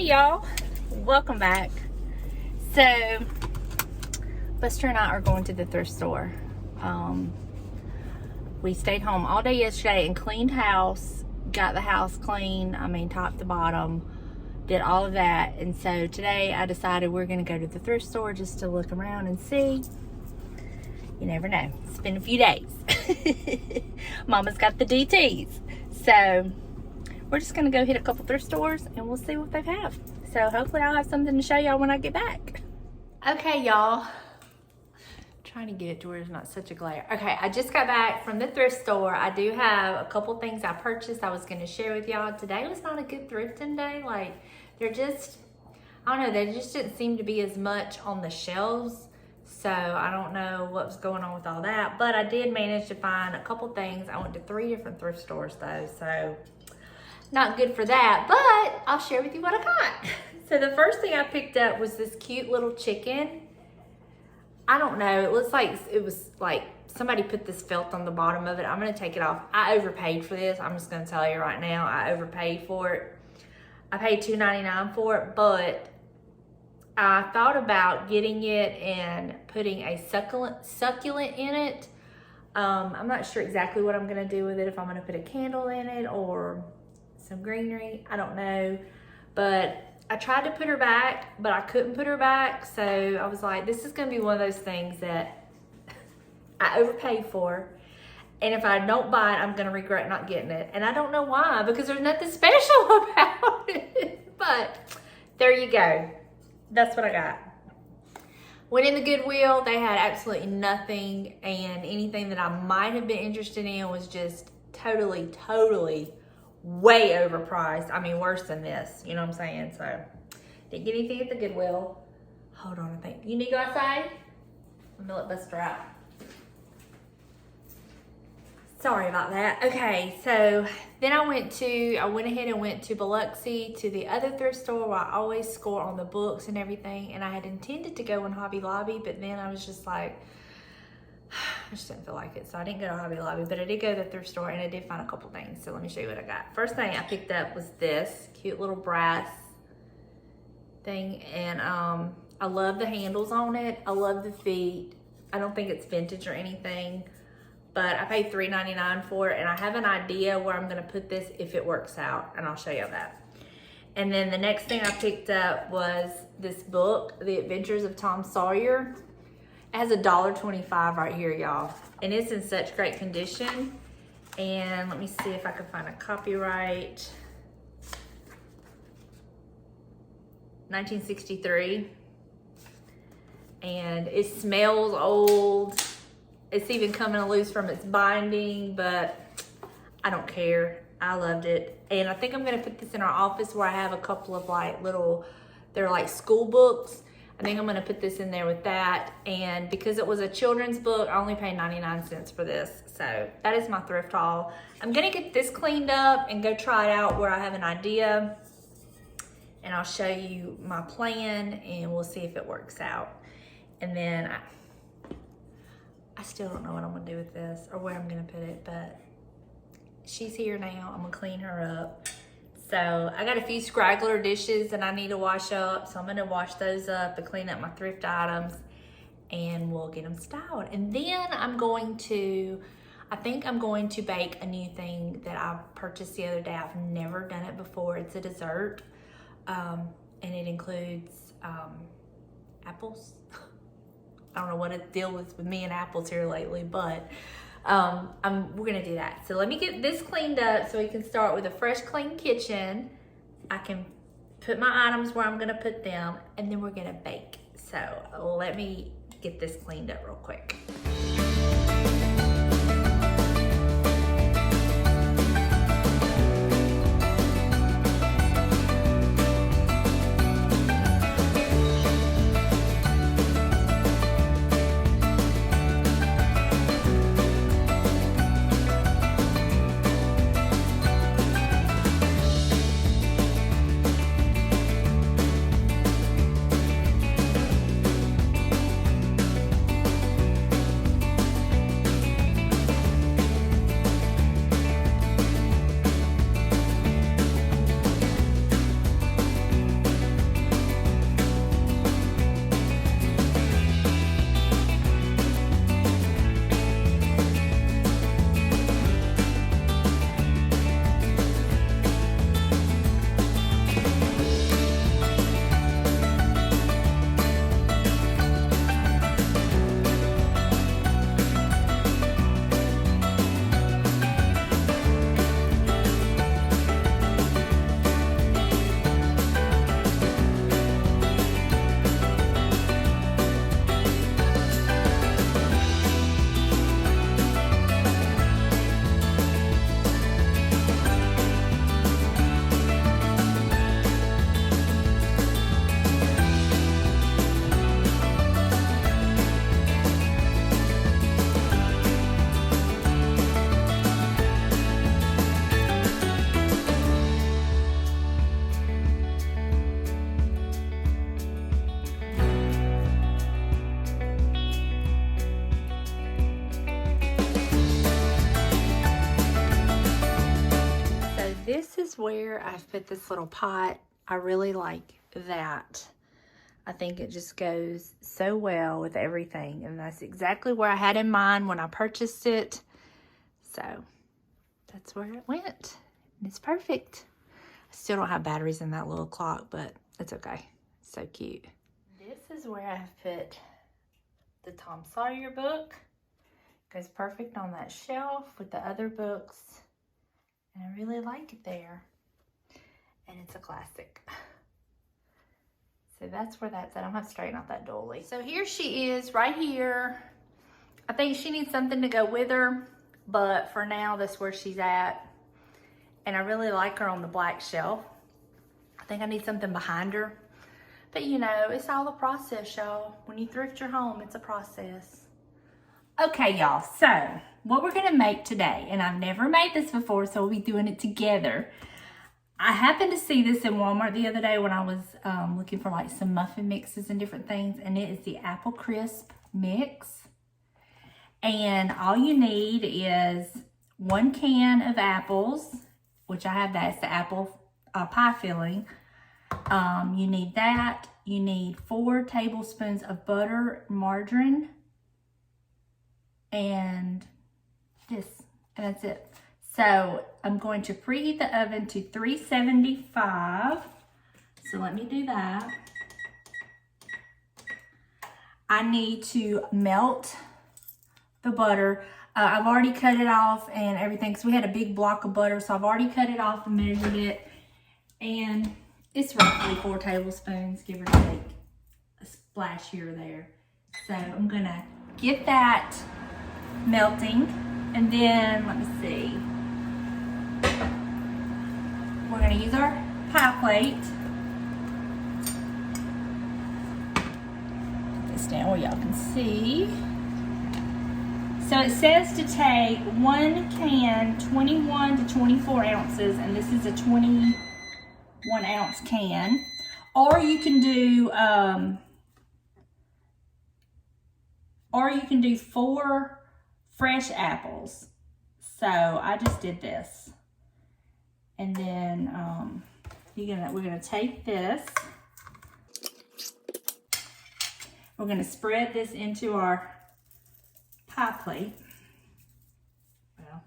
y'all, welcome back. So Buster and I are going to the thrift store. We stayed home all day yesterday and cleaned house, got the house clean, I mean top to bottom, did all of that. And so today I decided we're gonna go to the thrift store just to look around and see. You never know, it's been a few days. Mama's got the DTs, so we're just gonna go hit a couple thrift stores and we'll see what they have. So hopefully I'll have something to show y'all when I get back. Okay, y'all. Trying to get it to where it's not such a glare. Okay, I just got back from the thrift store. I do have a couple things I purchased I was gonna share with y'all. Today was not a good thrifting day. Like, they're just, I don't know, there just didn't seem to be as much on the shelves. So I don't know what was going on with all that, but I did manage to find a couple things. I went to 3 different thrift stores though, so not good for that, but I'll share with you what I got. So the first thing I picked up was this cute little chicken. I don't know, it looks like it was like somebody put this felt on the bottom of it. I'm gonna take it off. I overpaid for this. I'm just gonna tell you right now, I overpaid for it. I paid $2.99 for it, but I thought about getting it and putting a succulent in it. I'm not sure exactly what I'm gonna do with it, if I'm gonna put a candle in it or some greenery, I don't know. But I tried to put her back, but I couldn't put her back. So I was like, this is gonna be one of those things that I overpaid for. And if I don't buy it, I'm gonna regret not getting it. And I don't know why, because there's nothing special about it. But there you go. That's what I got. Went in the Goodwill, they had absolutely nothing, and anything that I might have been interested in was just totally way overpriced. I mean, worse than this, you know what I'm saying? So, didn't get anything at the Goodwill. Hold on, I think. You need to go outside? I'm gonna let Buster out. Sorry about that. Okay, so then I went ahead and went to Biloxi, to the other thrift store where I always score on the books and everything, and I had intended to go in Hobby Lobby, but then I was just like, I just didn't feel like it, so I didn't go to Hobby Lobby, but I did go to the thrift store and I did find a couple things. So let me show you what I got. First thing I picked up was this cute little brass thing, and I love the handles on it. I love the feet. I don't think it's vintage or anything, but I paid $3.99 for it, and I have an idea where I'm gonna put this if it works out, and I'll show you that. And then the next thing I picked up was this book, The Adventures of Tom Sawyer. It has $1.25 right here, y'all, and it's in such great condition. And let me see if I can find a copyright. 1963, and it smells old. It's even coming loose from its binding, but I don't care. I loved it, and I think I'm gonna put this in our office where I have a couple of like they're like school books. I think I'm gonna put this in there with that. And because it was a children's book, I only paid 99 cents for this. So that is my thrift haul. I'm gonna get this cleaned up and go try it out where I have an idea. And I'll show you my plan and we'll see if it works out. And then I still don't know what I'm gonna do with this or where I'm gonna put it, but she's here now. I'm gonna clean her up. So I got a few scraggler dishes that I need to wash up. So I'm gonna wash those up and clean up my thrift items, and we'll get them styled. And then I think I'm going to bake a new thing that I purchased the other day. I've never done it before. It's a dessert, and it includes apples. I don't know what the deal is with me and apples here lately, but we're gonna do that. So let me get this cleaned up so we can start with a fresh, clean kitchen. I can put my items where I'm gonna put them, and then we're gonna bake. So let me get this cleaned up real quick. this is where I've put this little pot. I really like that. I think it just goes so well with everything. And that's exactly where I had in mind when I purchased it. So that's where it went. And it's perfect. I still don't have batteries in that little clock, but it's okay. It's so cute. This is where I've put the Tom Sawyer book. Goes perfect on that shelf with the other books. And I really like it there. And it's a classic. So that's where that's at. I'm gonna have to straighten out that dolly. So here she is right here. I think she needs something to go with her, but for now, that's where she's at. And I really like her on the black shelf. I think I need something behind her. But you know, it's all a process, y'all. When you thrift your home, it's a process. Okay, y'all, so what we're gonna make today, and I've never made this before, so we'll be doing it together. I happened to see this in Walmart the other day when I was looking for like some muffin mixes and different things, and it is the apple crisp mix. And all you need is 1 can of apples, which I have that. It's the apple pie filling. You need that. You need 4 tablespoons of butter, margarine, and this, and that's it. So I'm going to preheat the oven to 375. So let me do that. I need to melt the butter. I've already cut it off and everything, because we had a big block of butter, so I've already cut it off and measured it. And it's roughly 4 tablespoons, give or take a splash here or there. So I'm gonna get that melting, and then let me see. We're gonna use our pie plate. Put this down where y'all can see. So it says to take 1 can, 21 to 24 ounces, and this is a 21 ounce can. Or you can do 4 fresh apples. So I just did this. And then we're gonna take this. We're gonna spread this into our pie plate. Well,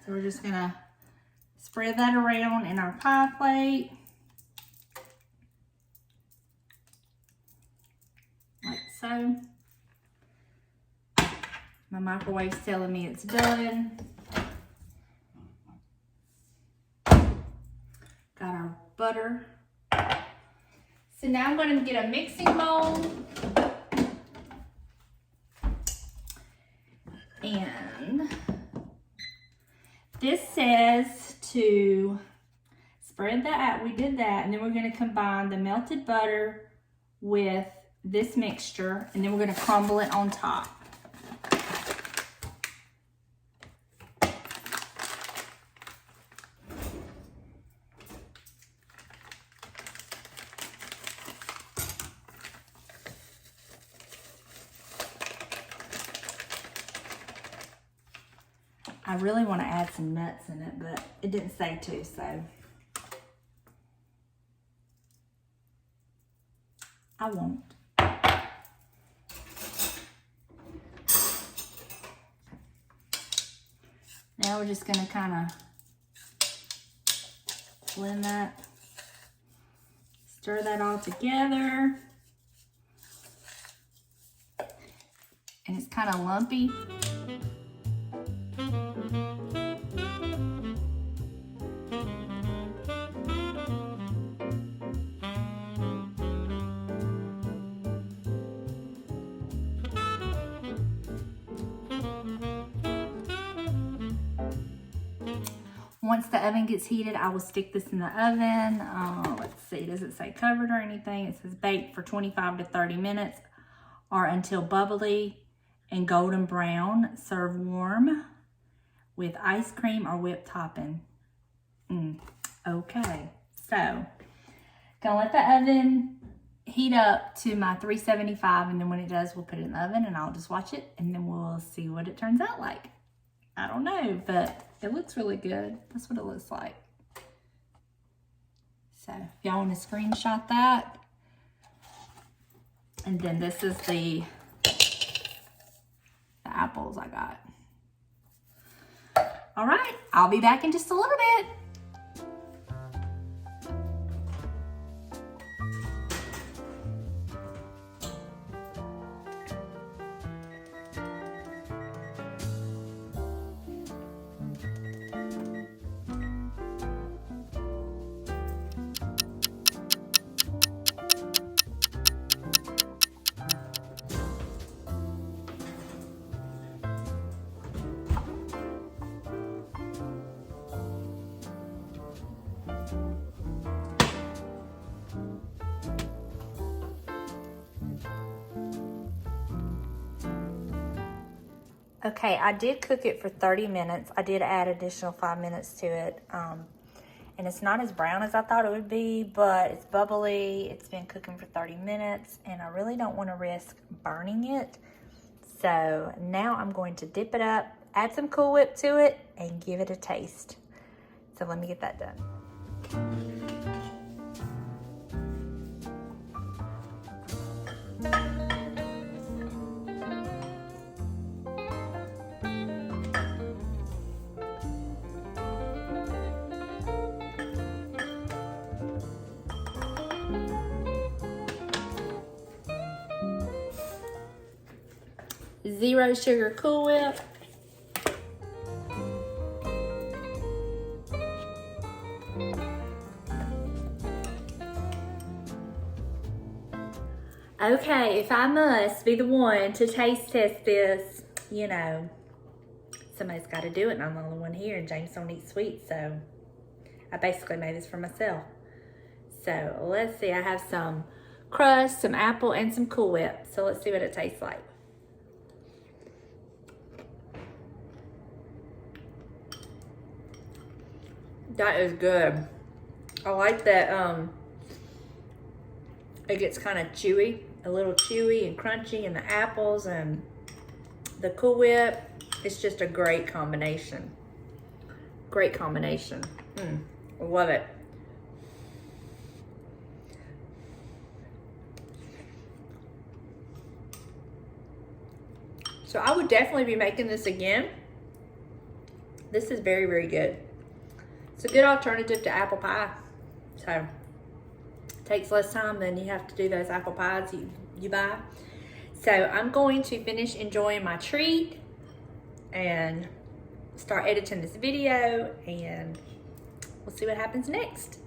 so we're just gonna spread that around in our pie plate. Like so. My microwave's telling me it's done. Got our butter. So now I'm going to get a mixing bowl. And this says to spread that out. We did that, and then we're going to combine the melted butter with this mixture, and then we're going to crumble it on top. I really want to add some nuts in it, but it didn't say to, so I won't. Now we're just going to kind of blend that, stir that all together. And it's kind of lumpy. Once the oven gets heated, I will stick this in the oven. Let's see, does it say covered or anything? It says bake for 25 to 30 minutes or until bubbly. and golden brown. Serve warm with ice cream or whipped topping. Okay, so gonna let the oven heat up to my 375, and then when it does, we'll put it in the oven and I'll just watch it and then we'll see what it turns out like. I don't know, but it looks really good. That's what it looks like. So if y'all want to screenshot that. And then this is the apples I got. All right, I'll be back in just a little bit. Okay, I did cook it for 30 minutes. I did add additional 5 minutes to it. And it's not as brown as I thought it would be, but it's bubbly. It's been cooking for 30 minutes, and I really don't want to risk burning it. So now I'm going to dip it up, add some Cool Whip to it, and give it a taste. So let me get that done. Zero sugar Cool Whip. Okay, if I must be the one to taste test this, you know, somebody's got to do it, and I'm the only one here, and James don't eat sweets, so I basically made this for myself. So let's see, I have some crust, some apple, and some Cool Whip. So let's see what it tastes like. That is good. I like that it gets kind of chewy, a little chewy and crunchy, and the apples and the Cool Whip. It's just a great combination. Great combination. Love it. So I would definitely be making this again. This is very, very good. It's a good alternative to apple pie. So it takes less time than you have to do those apple pies you buy. So I'm going to finish enjoying my treat and start editing this video, and we'll see what happens next.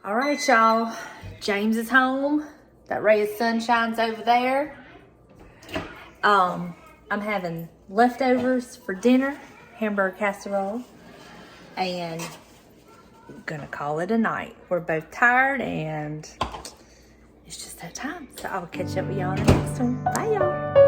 All right, y'all, James is home. That ray of sunshine's over there. I'm having leftovers for dinner, hamburger casserole, and I'm gonna call it a night. We're both tired, and it's just that time. So I'll catch up with y'all in the next one. Bye, y'all.